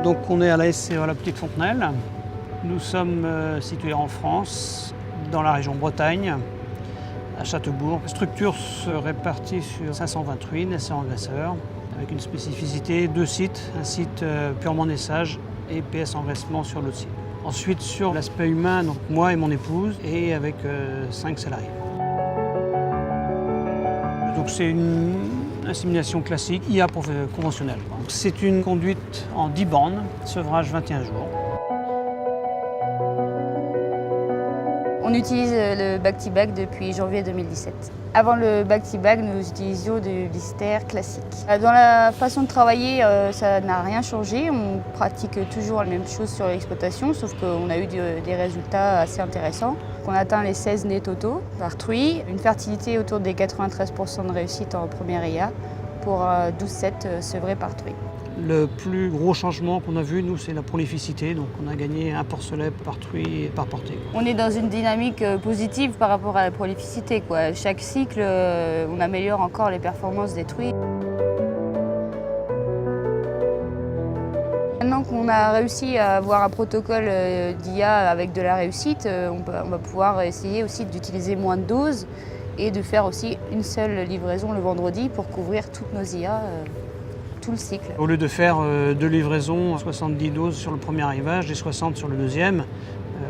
Donc on est à la SCA La Petite Fontenelle. Nous sommes situés en France, dans la région Bretagne, à Châteaubourg. La structure se répartit sur 520 ruines, essais engraisseurs, avec une spécificité, 2 sites, un site purement naissage et PS engraissement sur l'autre site. Ensuite sur l'aspect humain, donc moi et mon épouse, et avec 5 salariés. Donc c'est une insémination classique, IA conventionnelle. C'est une conduite en 10 bornes, sevrage 21 jours. On utilise le back-to-back depuis janvier 2017. Avant le back-to-back, nous utilisions du blister classique. Dans la façon de travailler, ça n'a rien changé. On pratique toujours la même chose sur l'exploitation, sauf qu'on a eu des résultats assez intéressants. On a atteint les 16 nés totaux par truie, une fertilité autour des 93% de réussite en première IA pour 12-7 sevrés par truie. Le plus gros changement qu'on a vu, nous, c'est la prolificité. Donc on a gagné un porcelet par truie et par portée. On est dans une dynamique positive par rapport à la prolificité, quoi. Chaque cycle, on améliore encore les performances des truies. Maintenant qu'on a réussi à avoir un protocole d'IA avec de la réussite, on va pouvoir essayer aussi d'utiliser moins de doses et de faire aussi une seule livraison le vendredi pour couvrir toutes nos IA. Le cycle. Au lieu de faire 2 livraisons, 70 doses sur le premier arrivage et 60 sur le deuxième,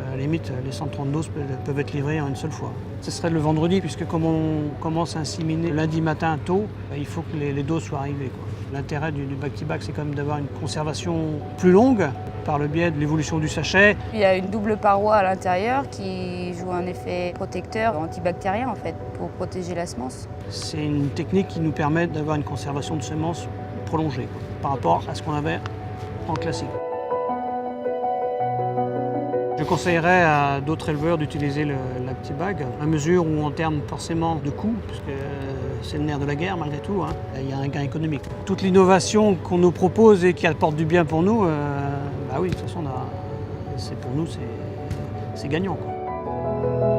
à la limite, les 130 doses peuvent être livrées en une seule fois. Ce serait le vendredi, puisque comme on commence à inséminer lundi matin tôt, il faut que les doses soient arrivées. L'intérêt du back-to-back, c'est quand même d'avoir une conservation plus longue par le biais de l'évolution du sachet. Il y a une double paroi à l'intérieur qui joue un effet protecteur antibactérien en fait, pour protéger la semence. C'est une technique qui nous permet d'avoir une conservation de semences prolongée par rapport à ce qu'on avait en classique. Je conseillerais à d'autres éleveurs d'utiliser le back-to-back, à mesure où en termes forcément de coûts, puisque c'est le nerf de la guerre malgré tout, il y a un gain économique. Toute l'innovation qu'on nous propose et qui apporte du bien pour nous, bah oui, de toute façon, pour nous, c'est gagnant, quoi.